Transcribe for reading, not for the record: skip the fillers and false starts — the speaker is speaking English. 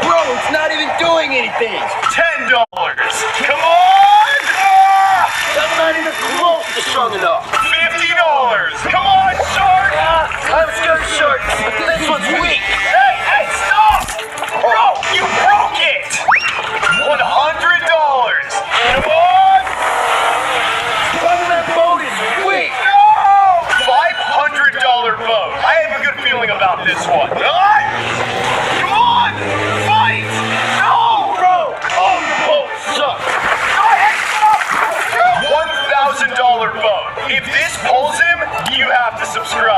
Bro, it's not even doing anything. $10. Come on! I'm not even close to strong enough. $50. Come on, shark! I'm scared, shark. This one's weak. Hey, stop! Bro, you broke it! $100. Come on! That boat is weak. No! $500 boat. I have a good feeling about this one. Come on! Fight! No! Bro, oh, your boat sucks. $1,000 boat. If this pulls him, you have to subscribe.